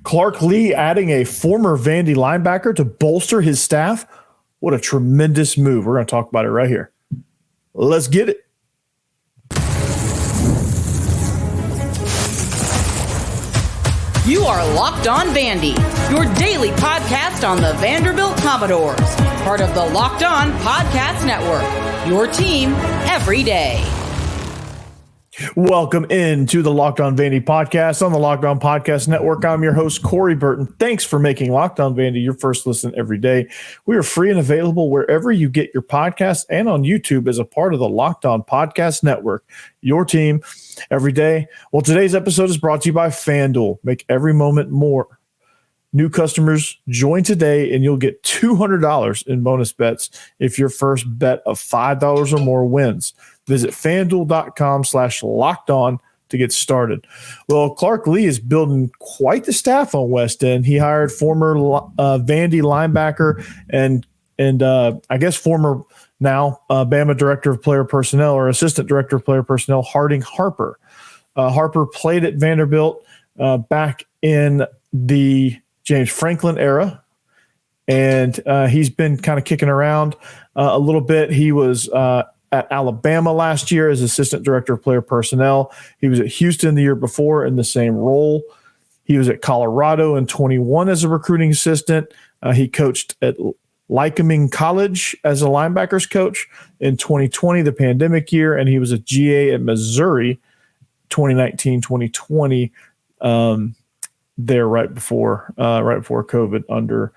Clark Lee adding a former Vandy linebacker to bolster his staff. What a tremendous move. We're going to talk about it right here. Let's get it. You are Locked On Vandy, your daily podcast on the Vanderbilt Commodores. Part of the Locked On Podcast Network, your team every day. Welcome into the Locked On Vandy podcast on the Locked On Podcast Network. I'm your host, Corey Burton. Thanks for making Locked On Vandy your first listen every day. We are free and available wherever you get your podcasts and on YouTube as a part of the Locked On Podcast Network, your team every day. Well, today's episode is brought to you by FanDuel. Make every moment more. New customers, join today and you'll get $200 in bonus bets if your first bet of $5 or more wins. Visit FanDuel.com/lockedon to get started. Well, Clark Lee is building quite the staff on West End. He hired former Vandy linebacker and I guess former now Bama Director of Player Personnel or Assistant Director of Player Personnel, Harding Harper. Harper played at Vanderbilt back in the James Franklin era, and he's been kind of kicking around a little bit. He was at Alabama last year as Assistant Director of Player Personnel. He was at Houston the year before in the same role. He was at Colorado in 21 as a recruiting assistant. He coached at Lycoming College as a linebackers coach in 2020, the pandemic year, and he was a GA at Missouri 2019-2020 there right before COVID under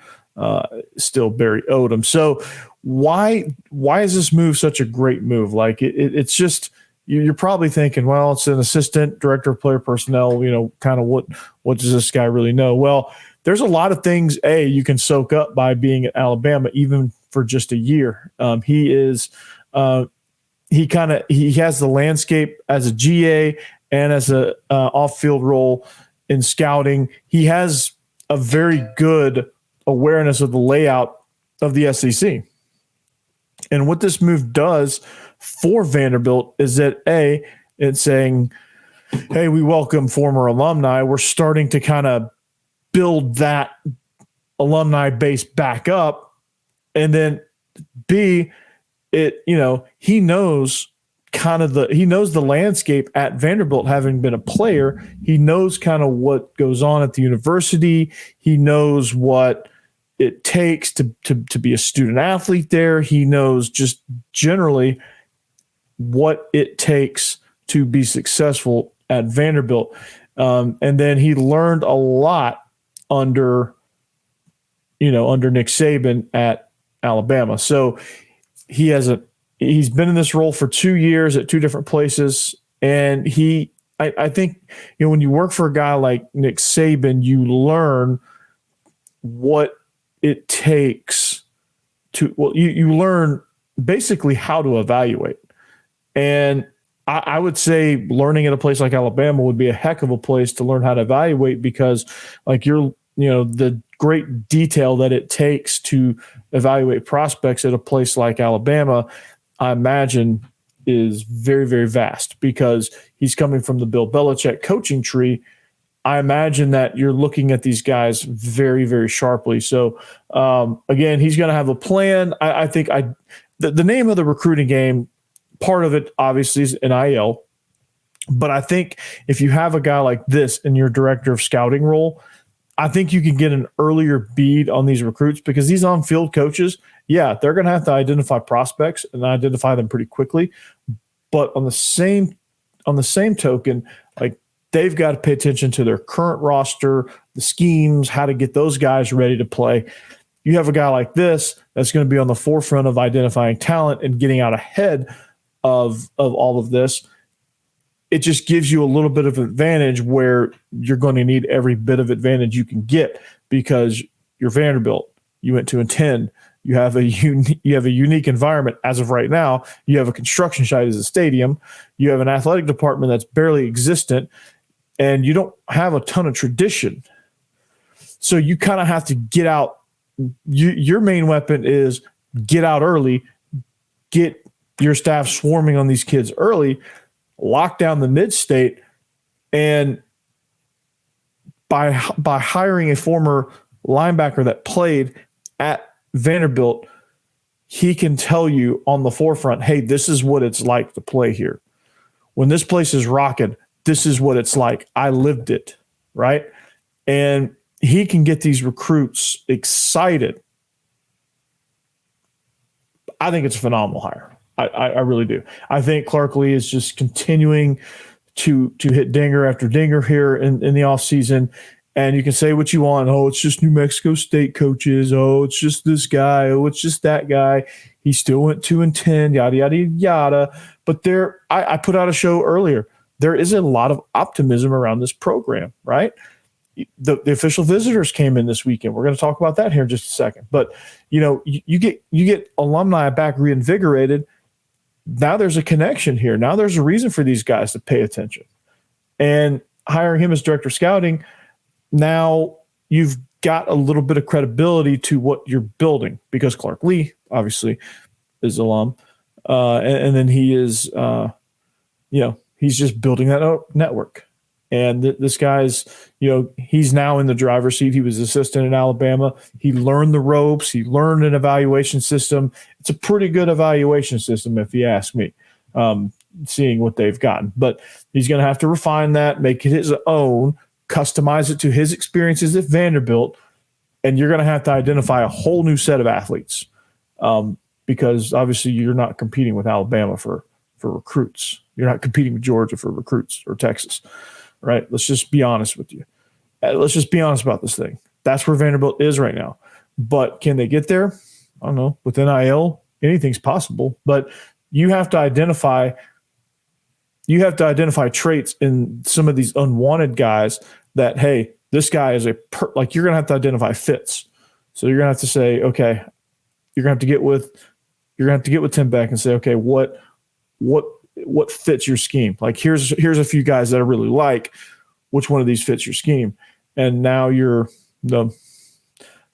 still Barry Odom. So why is this move such a great move? Like it's just, you're probably thinking, well, it's an assistant director of player personnel, kind of what does this guy really know? Well, there's a lot of things you can soak up by being at Alabama, even for just a year. He has the landscape as a GA and as a off-field role in scouting. He has a very good awareness of the layout of the SEC. And what this move does for Vanderbilt is that it's saying, hey, we welcome former alumni. We're starting to kind of build that alumni base back up. And then B, he knows the landscape at Vanderbilt, having been a player. He knows kind of what goes on at the university. He knows what it takes to be a student athlete there. He knows just generally what it takes to be successful at Vanderbilt. And then he learned a lot under Nick Saban at Alabama. So he's been in this role for 2 years at two different places. And I think, when you work for a guy like Nick Saban, you learn what it takes you learn basically how to evaluate. And I would say learning at a place like Alabama would be a heck of a place to learn how to evaluate, because the great detail that it takes to evaluate prospects at a place like Alabama, I imagine, is very, very vast, because he's coming from the Bill Belichick coaching tree. I imagine that you're looking at these guys very, very sharply. So, again, he's going to have a plan. I think the name of the recruiting game, part of it obviously is NIL. But I think if you have a guy like this in your director of scouting role, I think you can get an earlier bead on these recruits, because these on-field coaches, they're going to have to identify prospects and identify them pretty quickly. But on the same token, like, they've got to pay attention to their current roster, the schemes, how to get those guys ready to play. You have a guy like this that's going to be on the forefront of identifying talent and getting out ahead of all of this. It just gives you a little bit of advantage, where you're going to need every bit of advantage you can get, because you're Vanderbilt. You went 2-10. You have a unique environment as of right now. You have a construction site as a stadium. You have an athletic department that's barely existent, and you don't have a ton of tradition. So you kind of have to get out. Your main weapon is get out early, get your staff swarming on these kids early, lock down the mid-state, and by hiring a former linebacker that played at Vanderbilt, he can tell you on the forefront, hey, this is what it's like to play here. When this place is rocking, this is what it's like. I lived it, right? And he can get these recruits excited. I think it's a phenomenal hire. I really do. I think Clark Lee is just continuing to hit dinger after dinger here in the offseason. And you can say what you want. Oh, it's just New Mexico State coaches. Oh, it's just this guy. Oh, it's just that guy. He still went 2-10, yada, yada, yada. But I put out a show earlier. There is a lot of optimism around this program, right? The official visitors came in this weekend. We're going to talk about that here in just a second. But, you get alumni back reinvigorated. Now there's a connection here. Now there's a reason for these guys to pay attention. And hiring him as director of scouting, now you've got a little bit of credibility to what you're building, because Clark Lee obviously is alum. And then he is, he's just building that network. And this guy's, he's now in the driver's seat. He was assistant in Alabama. He learned the ropes. He learned an evaluation system. It's a pretty good evaluation system, if you ask me, seeing what they've gotten. But he's going to have to refine that, make it his own, customize it to his experiences at Vanderbilt. And you're going to have to identify a whole new set of athletes, because obviously you're not competing with Alabama for recruits. You're not competing with Georgia for recruits, or Texas. Right? Let's just be honest with you. Let's just be honest about this thing. That's where Vanderbilt is right now. But can they get there? I don't know. With NIL, anything's possible. But you have to identify traits in some of these unwanted guys that, hey, this guy is you're going to have to identify fits. So you're going to have to say, okay, you're going to have to get with Tim Beck and say, okay, what fits your scheme? Like here's a few guys that I really like. Which one of these fits your scheme? And now you're kind of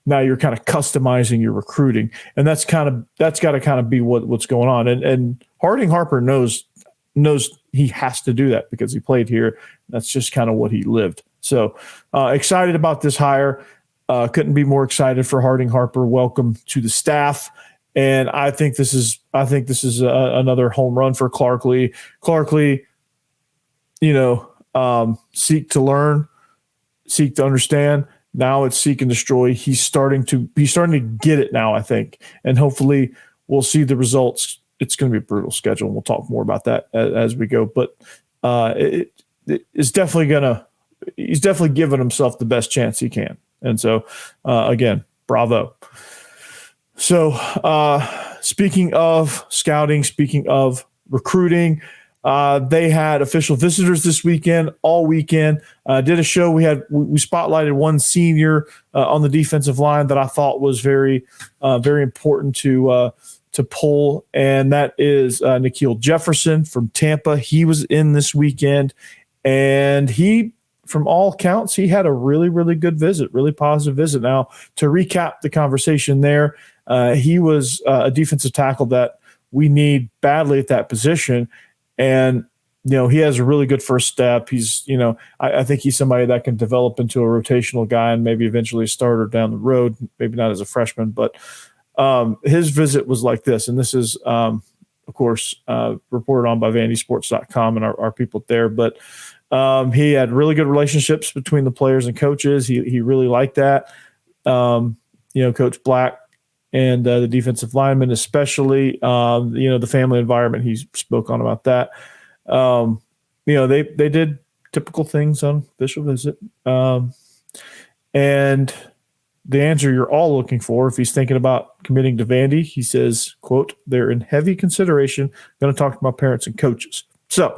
customizing your recruiting, and that's got to kind of be what's going on. And Harding Harper knows he has to do that because he played here. That's just kind of what he lived. So excited about this hire. Couldn't be more excited for Harding Harper. Welcome to the staff. And I think this is another home run for Clark Lee. Clark Lee, seek to learn, seek to understand. Now it's seek and destroy. He's starting to get it now, I think, and hopefully we'll see the results. It's going to be a brutal schedule, and we'll talk more about that as we go. But it's definitely he's definitely given himself the best chance he can. And so again, bravo. So speaking of scouting, speaking of recruiting, they had official visitors this weekend, all weekend. Did a show. We spotlighted one senior on the defensive line that I thought was very important to pull, and that is Nikhil Jefferson from Tampa. He was in this weekend, and he, from all counts, he had a really, really good visit, really positive visit. Now, to recap the conversation there, he was a defensive tackle that we need badly at that position. And, he has a really good first step. He's, I think he's somebody that can develop into a rotational guy and maybe eventually a starter down the road, maybe not as a freshman. But his visit was like this. And this is, of course, reported on by VandySports.com and our people there. But he had really good relationships between the players and coaches. He really liked that. Coach Black and the defensive lineman, especially, the family environment. He spoke on about that. They did typical things on official visit. And the answer you're all looking for, if he's thinking about committing to Vandy, he says, quote, "They're in heavy consideration. Going to talk to my parents and coaches." So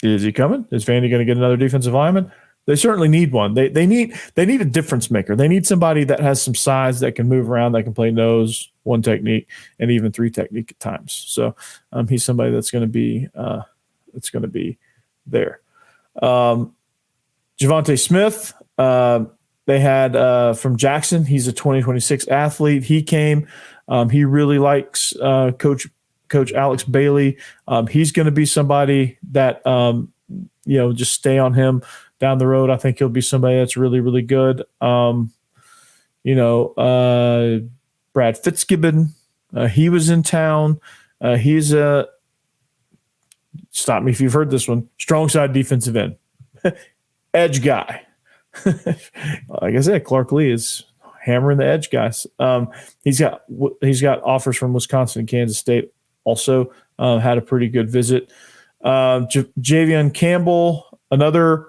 is he coming? Is Vandy going to get another defensive lineman? They certainly need one. They need a difference maker. They need somebody that has some size, that can move around, that can play nose, one technique, and even three technique at times. So he's somebody that's going to be there. Javonte Smith, they had from Jackson. He's a 2026 athlete. He came. He really likes Coach Alex Bailey. He's going to be somebody that just stay on him. down the road, I think he'll be somebody that's really, really good. Brad Fitzgibbon, he was in town. He's a, stop me if you've heard this one, strong side defensive end, edge guy. Like I said, Clark Lee is hammering the edge guys. He's got offers from Wisconsin and Kansas State. Also had a pretty good visit. Javion Campbell, another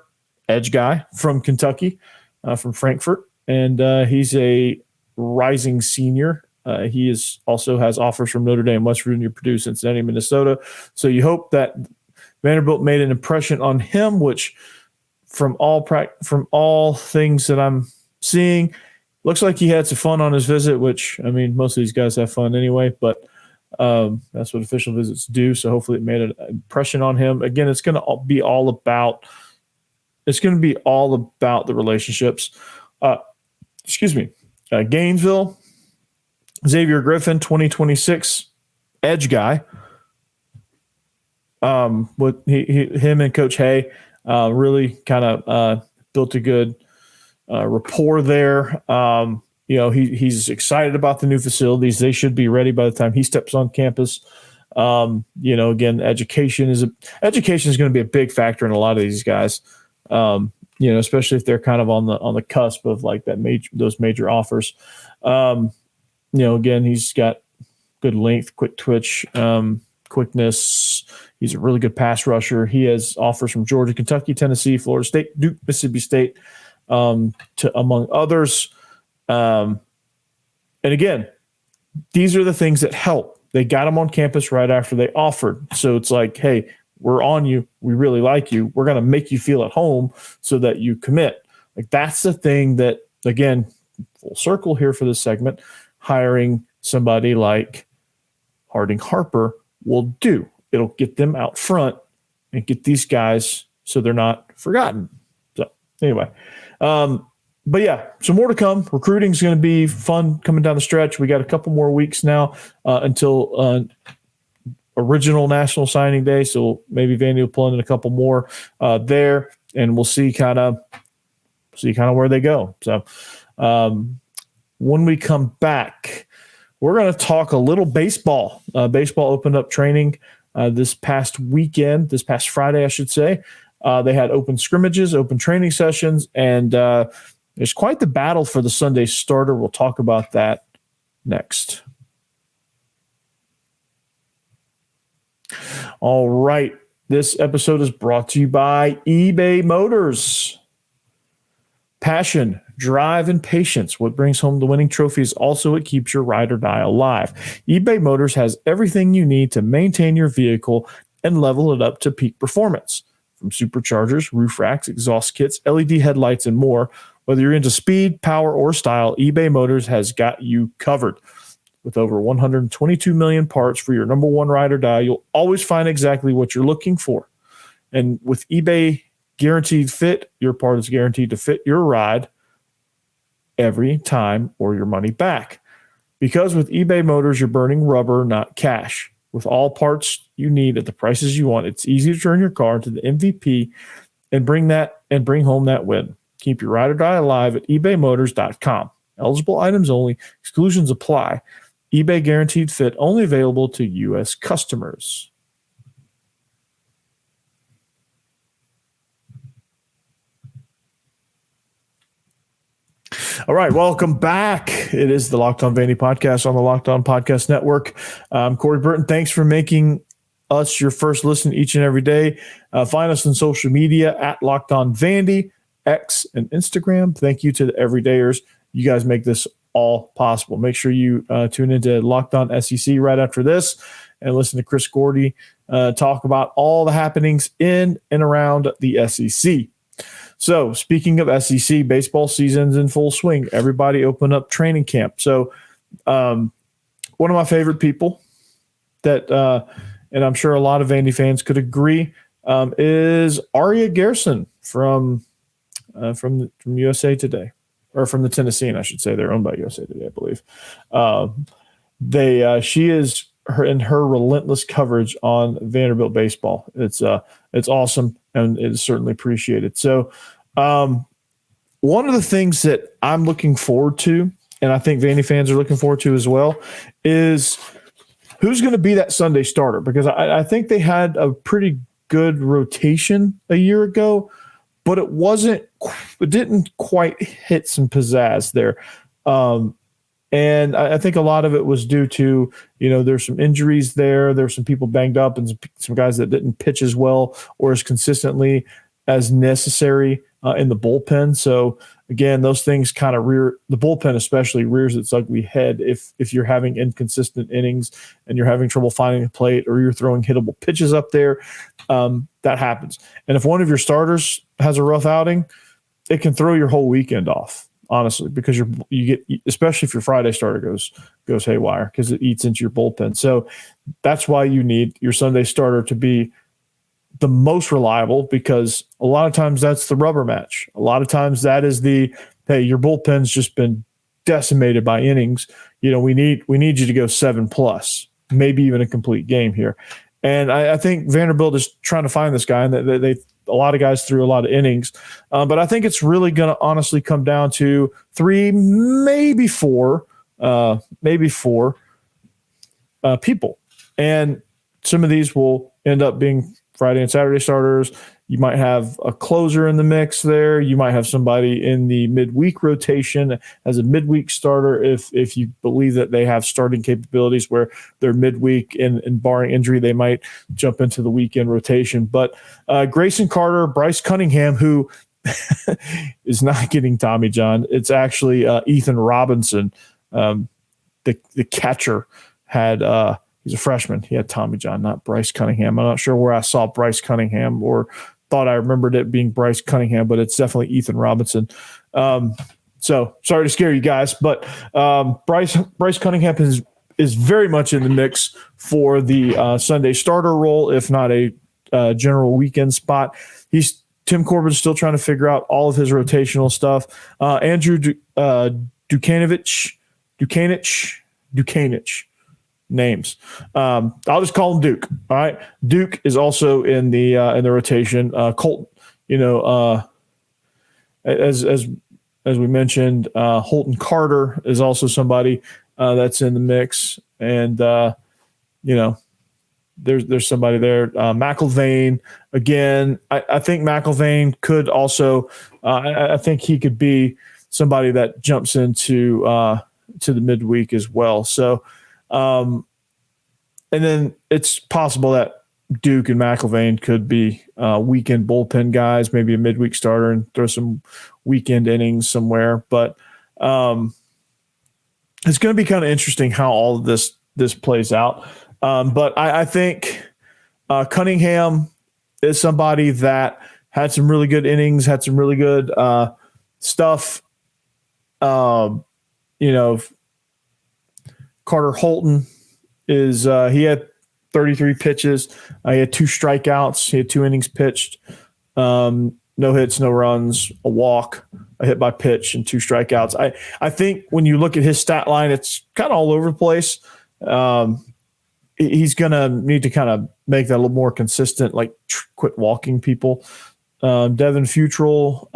edge guy from Kentucky, from Frankfurt, and he's a rising senior. He also has offers from Notre Dame, West Virginia, Purdue, Cincinnati, Minnesota. So you hope that Vanderbilt made an impression on him, which from all things that I'm seeing, looks like he had some fun on his visit, which, I mean, most of these guys have fun anyway, but that's what official visits do. So hopefully it made an impression on him. Again, it's going to be all about the relationships. Gainesville, Xavier Griffin, 2026 edge guy. With him and Coach Hay really kind of built a good rapport there. He's excited about the new facilities. They should be ready by the time he steps on campus. Again, education is going to be a big factor in a lot of these guys. Especially if they're kind of on the cusp of like those major offers. Again, he's got good length, quick twitch, quickness. He's a really good pass rusher. He has offers from Georgia, Kentucky, Tennessee, Florida State, Duke, Mississippi State, among others. And again, these are the things that help. They got him on campus right after they offered. So it's like, hey, we're on you. We really like you. We're going to make you feel at home so that you commit. Like that's the thing that, again, full circle here for this segment, hiring somebody like Harding Harper will do. It'll get them out front and get these guys so they're not forgotten. So anyway, but yeah, some more to come. Recruiting is going to be fun coming down the stretch. We got a couple more weeks now until original national signing day. So maybe Vandy will pull in a couple more there, and we'll see kind of where they go. So when we come back, we're going to talk a little baseball. Baseball opened up training this past Friday, I should say. They had open scrimmages, open training sessions, and there's quite the battle for the Sunday starter. We'll talk about that next. All right. This episode is brought to you by eBay Motors. Passion, drive, and patience. What brings home the winning trophy is also what keeps your ride or die alive. eBay Motors has everything you need to maintain your vehicle and level it up to peak performance. From superchargers, roof racks, exhaust kits, LED headlights, and more. Whether you're into speed, power, or style, eBay Motors has got you covered. With over 122 million parts for your number one ride or die, you'll always find exactly what you're looking for. And with eBay Guaranteed Fit, your part is guaranteed to fit your ride every time or your money back. Because with eBay Motors, you're burning rubber, not cash. With all parts you need at the prices you want, it's easy to turn your car into the MVP and bring home that win. Keep your ride or die alive at ebaymotors.com. Eligible items only. Exclusions apply. eBay Guaranteed Fit only available to U.S. customers. All right, welcome back. It is the Locked On Vandy podcast on the Locked On Podcast Network. Corey Burton, thanks for making us your first listen each and every day. Find us on social media at Locked On Vandy, X, and Instagram. Thank you to the everydayers. You guys make this all possible. Make sure you tune into Locked On SEC right after this and listen to Chris Gordy talk about all the happenings in and around the SEC. So speaking of SEC, baseball season's in full swing. Everybody open up training camp. So one of my favorite people that, and I'm sure a lot of Vandy fans could agree, is Aria Garrison from USA Today, or from the Tennessean, I should say. They're owned by USA Today, I believe. She is her relentless coverage on Vanderbilt baseball. It's awesome, and it's certainly appreciated. So One of the things that I'm looking forward to, and I think Vandy fans are looking forward to as well, is who's going to be that Sunday starter, because I think they had a pretty good rotation a year ago, but it didn't quite hit some pizzazz there. And I think a lot of it was due to, there's some injuries there. There's some people banged up and some guys that didn't pitch as well or as consistently as necessary in the bullpen. So again, those things kind of the bullpen especially rears its ugly head if you're having inconsistent innings and you're having trouble finding the plate, or you're throwing hittable pitches up there. That happens. And if one of your starters has a rough outing, it can throw your whole weekend off, honestly, because you get, especially if your Friday starter goes haywire, because it eats into your bullpen. So that's why you need your Sunday starter to be the most reliable, because a lot of times that's the rubber match. A lot of times that is hey, your bullpen's just been decimated by innings. We need you to go 7+, maybe even a complete game here. And I think Vanderbilt is trying to find this guy, and they a lot of guys threw a lot of innings. But I think it's really going to honestly come down to 3, maybe 4 people. And some of these will end up being Friday and Saturday starters. You might have a closer in the mix there. You might have somebody in the midweek rotation as a midweek starter if you believe that they have starting capabilities where they're midweek, and barring injury, they might jump into the weekend rotation. But Grayson Carter, Bryce Cunningham, who is not getting Tommy John. It's actually Ethan Robinson, the catcher, had he's a freshman. He had Tommy John, not Bryce Cunningham. I'm not sure where I saw Bryce Cunningham or thought I remembered it being Bryce Cunningham, but it's definitely Ethan Robinson. So sorry to scare you guys, but Bryce Cunningham is very much in the mix for the Sunday starter role, if not a general weekend spot. Tim Corbin's still trying to figure out all of his rotational stuff. Andrew Dukanich. Names. I'll just call him Duke. All right. Duke is also in the rotation. Colton, as we mentioned, Holton Carter is also somebody that's in the mix. And, there's somebody there. McIlvain, again, I think McIlvain could also, I think he could be somebody that jumps into to the midweek as well. So, and then it's possible that Duke and McIlvain could be weekend bullpen guys, maybe a midweek starter and throw some weekend innings somewhere. But it's going to be kind of interesting how all of this plays out. But I think Cunningham is somebody that had some really good innings, had some really good stuff. Carter Holton is he had 33 pitches. He had 2 strikeouts. He had 2 innings pitched. No hits, no runs, a walk, a hit by pitch, and 2 strikeouts. I think when you look at his stat line, it's kind of all over the place. He's going to need to kind of make that a little more consistent, like quit walking people. Devin Futrell,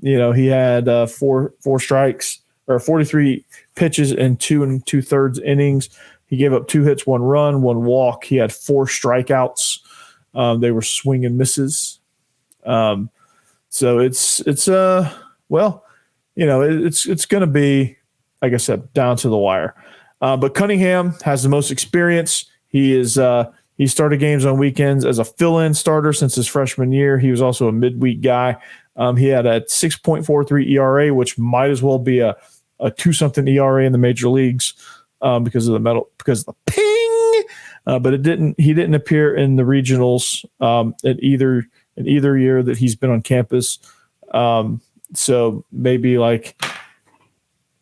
he had 4 strikes or 43 pitches in 2 2/3 innings. He gave up 2 hits, 1 run, 1 walk. He had 4 strikeouts. They were swing and misses. So it's going to be, like I said, down to the wire. But Cunningham has the most experience. He started games on weekends as a fill-in starter since his freshman year. He was also a midweek guy. He had a 6.43 ERA, which might as well be a 2-something ERA in the major leagues because of the ping. But he didn't appear in the regionals in either year that he's been on campus. So maybe like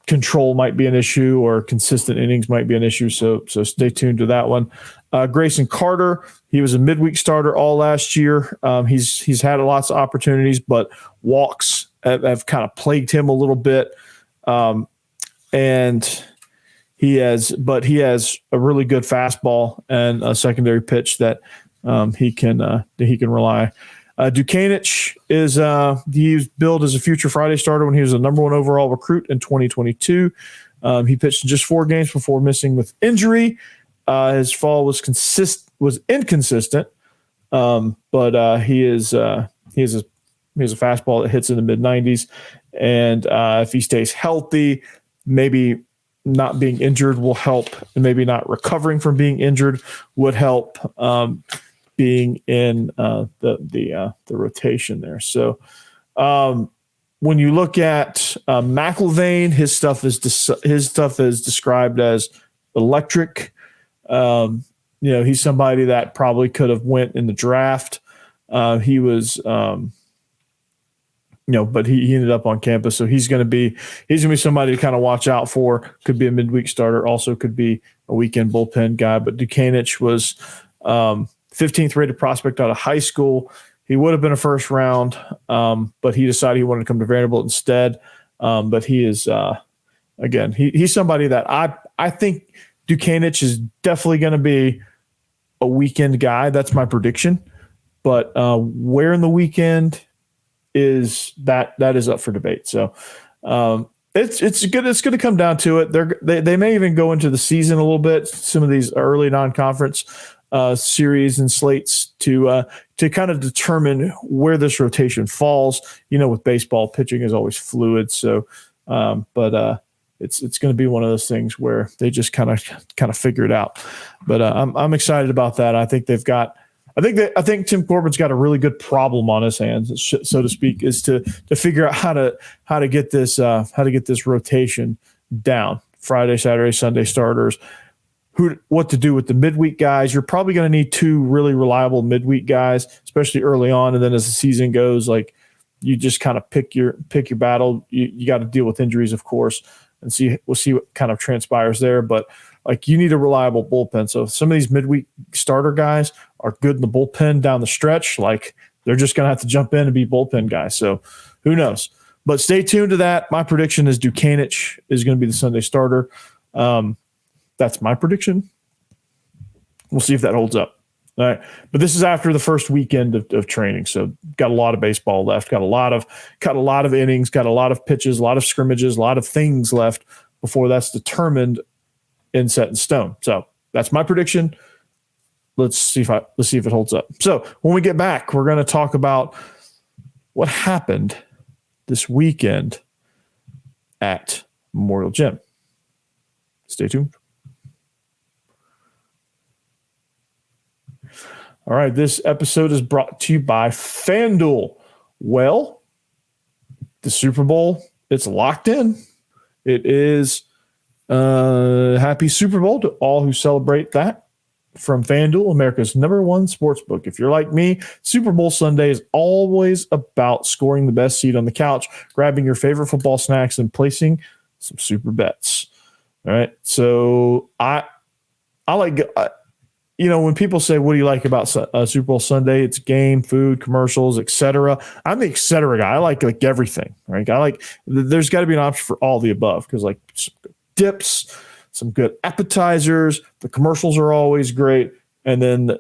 control might be an issue or consistent innings might be an issue. So stay tuned to that one. Grayson Carter, he was a midweek starter all last year. He's had lots of opportunities, but walks have kind of plagued him a little bit. And he has a really good fastball and a secondary pitch that he can rely Dukanich is he was billed as a future Friday starter when he was the number 1 overall recruit in 2022. He pitched in just 4 games before missing with injury. His fall was inconsistent, but he has a fastball that hits in the mid-90s, and if he stays healthy, maybe not being injured will help, and maybe not recovering from being injured would help. Being in the rotation there. So when you look at McIlvain, his stuff is described as electric. He's somebody that probably could have went in the draft. He was, but he ended up on campus, so he's going to be somebody to kind of watch out for. Could be a midweek starter, also could be a weekend bullpen guy. But Dukanich was 15th rated prospect out of high school. He would have been a first round, but he decided he wanted to come to Vanderbilt instead. But he is, he's somebody that I think Dukanich is definitely going to be a weekend guy. That's my prediction. But where in the weekend is that is up for debate. So it's good. It's going to come down to it. They may even go into the season a little bit. Some of these early non-conference series and slates to kind of determine where this rotation falls. With baseball, pitching is always fluid. So, but it's going to be one of those things where they just kind of figure it out. But I'm excited about that. I think they've got. I think Tim Corbin's got a really good problem on his hands, so to speak, is to figure out how to get this rotation down. Friday, Saturday, Sunday starters. What to do with the midweek guys. You're probably going to need 2 really reliable midweek guys, especially early on. And then as the season goes, like you just kind of pick your battle. You got to deal with injuries, of course, and we'll see what kind of transpires there. But like you need a reliable bullpen. So if some of these midweek starter guys are good in the bullpen down the stretch, like they're just going to have to jump in and be bullpen guys. So who knows? But stay tuned to that. My prediction is Dukanich is going to be the Sunday starter. That's my prediction. We'll see if that holds up. All right. But this is after the first weekend of training. So got a lot of baseball left, got a lot of innings, got a lot of pitches, a lot of scrimmages, a lot of things left before that's determined and set in stone. So that's my prediction. Let's see if it holds up. So when we get back, we're going to talk about what happened this weekend at Memorial Gym. Stay tuned. All right, this episode is brought to you by FanDuel. Well, the Super Bowl, it's locked in. It is happy Super Bowl to all who celebrate that from FanDuel, America's #1 sportsbook. If you're like me, Super Bowl Sunday is always about scoring the best seat on the couch, grabbing your favorite football snacks, and placing some super bets. All right, so I like when people say, what do you like about Super Bowl Sunday? It's game, food, commercials, etc. I'm the etc. guy. I like everything, right? There's got to be an option for all the above because like some good dips, some good appetizers. The commercials are always great. And then,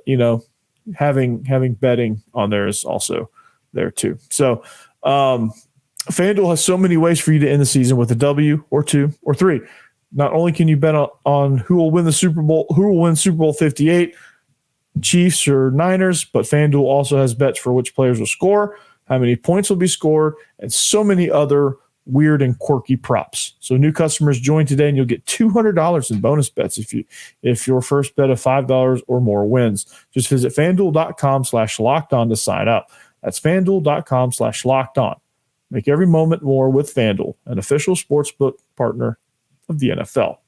having betting on there is also there too. So FanDuel has so many ways for you to end the season with a W or 2 or 3. Not only can you bet on who will win the Super Bowl, who will win Super Bowl 58, Chiefs or Niners, but FanDuel also has bets for which players will score, how many points will be scored, and so many other weird and quirky props. So new customers join today and you'll get $200 in bonus bets if your first bet of $5 or more wins. Just visit FanDuel.com/lockedon to sign up. That's FanDuel.com/lockedon. Make every moment more with FanDuel, an official sportsbook partner of the NFL.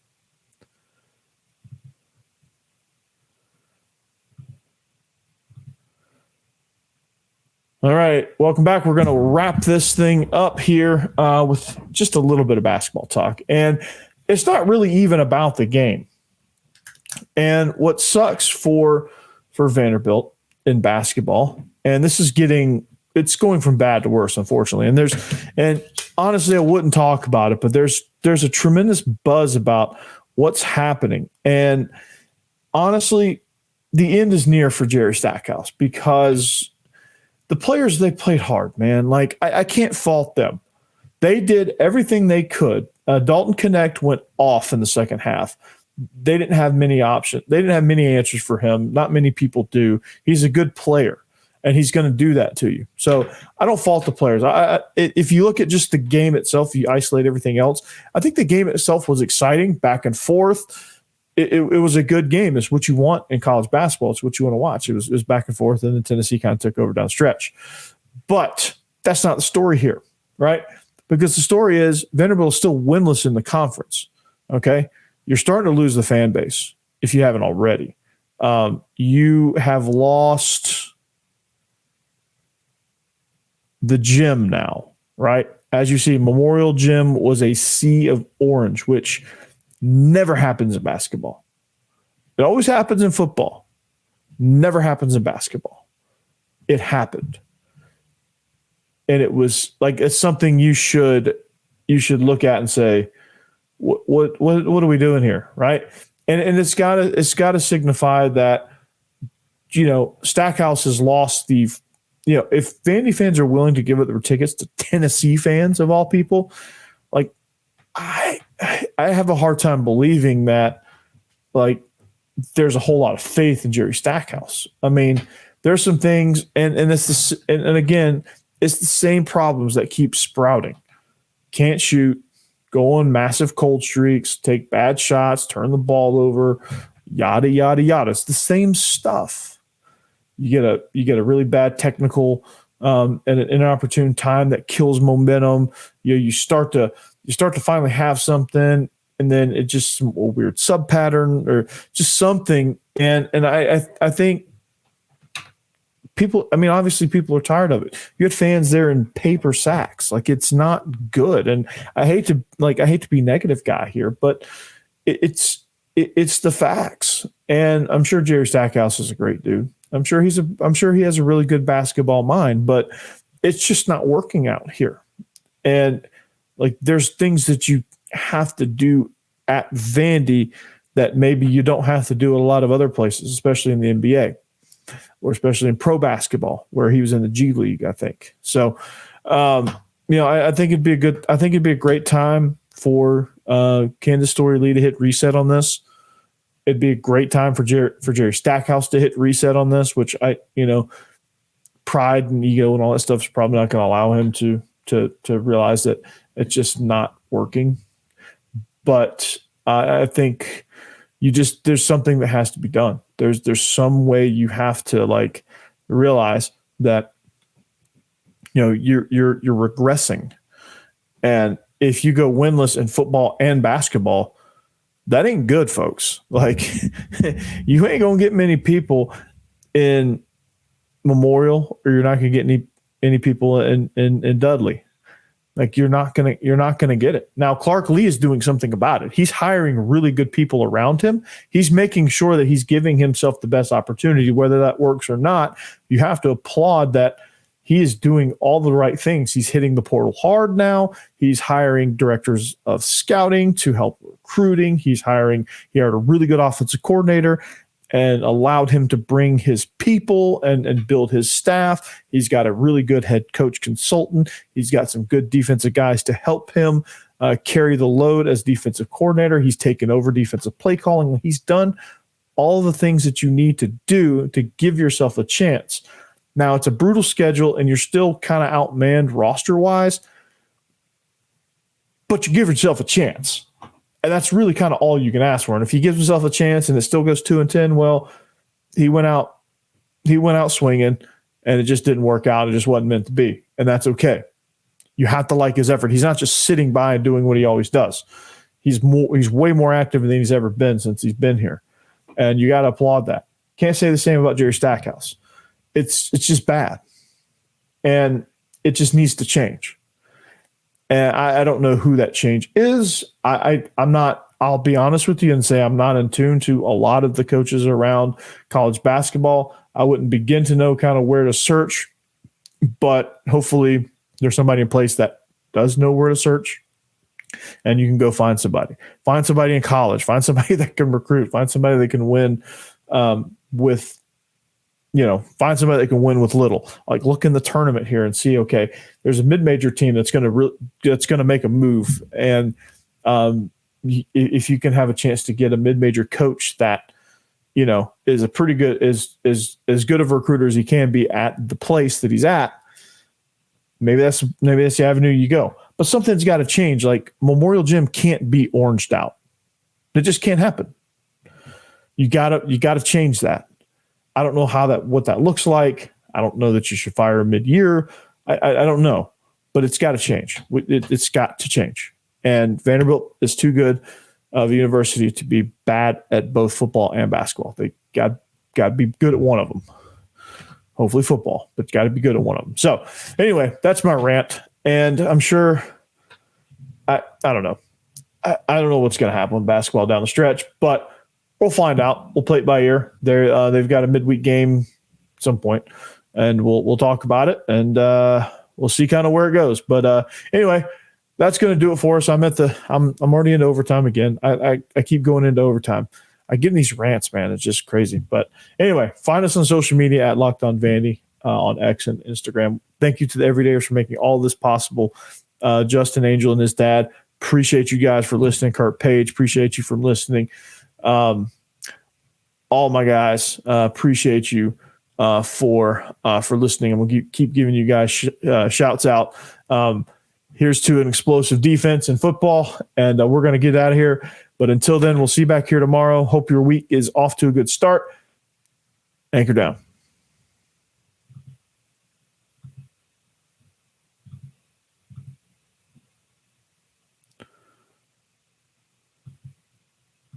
All right, welcome back. We're going to wrap this thing up here with just a little bit of basketball talk. And it's not really even about the game. And what sucks for Vanderbilt in basketball, and this is it's going from bad to worse, unfortunately. And honestly, I wouldn't talk about it, but there's a tremendous buzz about what's happening. And honestly, the end is near for Jerry Stackhouse because the players, they played hard, man. Like, I can't fault them. They did everything they could. Dalton Connect went off in the second half. They didn't have many options. They didn't have many answers for him. Not many people do. He's a good player, and he's going to do that to you. So I don't fault the players. If you look at just the game itself, you isolate everything else. I think the game itself was exciting, back and forth. It was a good game. It's what you want in college basketball. It's what you want to watch. It was back and forth, and then Tennessee kind of took over down the stretch. But that's not the story here, right? Because the story is Vanderbilt is still winless in the conference, okay? You're starting to lose the fan base if you haven't already. You have lost the gym now, right? As you see, Memorial Gym was a sea of orange, which never happens in basketball. It always happens in football. Never happens in basketball. It happened. And it was like, it's something you should look at and say, what are we doing here, right? And it's gotta signify that, Stackhouse has lost the, if Vandy fans are willing to give up their tickets to Tennessee fans of all people, like I have a hard time believing that, like, there's a whole lot of faith in Jerry Stackhouse. I mean, there's some things, and again, it's the same problems that keep sprouting. Can't shoot, go on massive cold streaks, take bad shots, turn the ball over, yada yada yada. It's the same stuff. You get a really bad technical and an inopportune time that kills momentum. You start to finally have something, and then it just some weird sub pattern or just something. And I think people, I mean, obviously people are tired of it. You had fans there in paper sacks. Like, it's not good. And I hate to be negative guy here, but it's the facts. And I'm sure Jerry Stackhouse is a great dude. I'm sure he has a really good basketball mind, but it's just not working out here. And like, there's things that you have to do at Vandy that maybe you don't have to do at a lot of other places, especially in the NBA or especially in pro basketball, where he was in the G League, I think. So, I think it'd be a great time for Kansas Story Lee to hit reset on this. It'd be a great time for Jerry Stackhouse to hit reset on this, which pride and ego and all that stuff is probably not going to allow him to realize that it's just not working. But I think there's something that has to be done. There's some way you have to, like, realize that you're regressing, and if you go winless in football and basketball, that ain't good, folks. Like, you ain't gonna get many people in Memorial, or you're not gonna get any people in Dudley. Like, you're not gonna get it. Now, Clark Lee is doing something about it. He's hiring really good people around him. He's making sure that he's giving himself the best opportunity, whether that works or not. You have to applaud that he is doing all the right things. He's hitting the portal hard now. He's hiring directors of scouting to help recruiting. He hired a really good offensive coordinator and allowed him to bring his people and build his staff. He's got a really good head coach consultant. He's got some good defensive guys to help him carry the load as defensive coordinator. He's taken over defensive play calling. He's done all the things that you need to do to give yourself a chance. Now, it's a brutal schedule, and you're still kind of outmanned roster-wise, but you give yourself a chance. And that's really kind of all you can ask for. And if he gives himself a chance and it still goes 2-10, well, he went out swinging, and it just didn't work out. It just wasn't meant to be, and that's okay. You have to like his effort. He's not just sitting by and doing what he always does. He's way more active than he's ever been since he's been here, and you got to applaud that. Can't say the same about Jerry Stackhouse. It's just bad, and it just needs to change. And I don't know who that change is. I'm not. I'll be honest with you and say I'm not in tune to a lot of the coaches around college basketball. I wouldn't begin to know kind of where to search, but hopefully there's somebody in place that does know where to search, and you can go find somebody. Find somebody in college. Find somebody that can recruit. Find somebody that can win with find somebody that can win with little. Like look in the tournament here and see, okay, there's a mid-major team that's going to make a move. And if you can have a chance to get a mid-major coach that, is a pretty good, is as good of a recruiter as he can be at the place that he's at, maybe that's the avenue you go. But something's got to change. Like Memorial Gym can't be oranged out. It just can't happen. You gotta change that. I don't know what that looks like. I don't know that you should fire him mid-year. I don't know, but it's got to change. It's got to change. And Vanderbilt is too good of a university to be bad at both football and basketball. They got to be good at one of them. Hopefully football, but got to be good at one of them. So anyway, that's my rant. And I'm sure I don't know. I don't know what's going to happen with basketball down the stretch, but we'll find out. We'll play it by ear. They've got a midweek game at some point, and we'll talk about it, and we'll see kind of where it goes. But anyway, that's going to do it for us. I'm already into overtime again. I keep going into overtime. I get in these rants, man. It's just crazy. But anyway, find us on social media at Locked On Vandy on X and Instagram. Thank you to the everydayers for making all this possible. Justin Angel and his dad. Appreciate you guys for listening. Kurt Page, appreciate you for listening. All my guys, appreciate you for listening, and we'll keep giving you guys shouts out. Here's to an explosive defense in football, and we're going to get out of here. But until then, we'll see you back here tomorrow. Hope your week is off to a good start. Anchor down.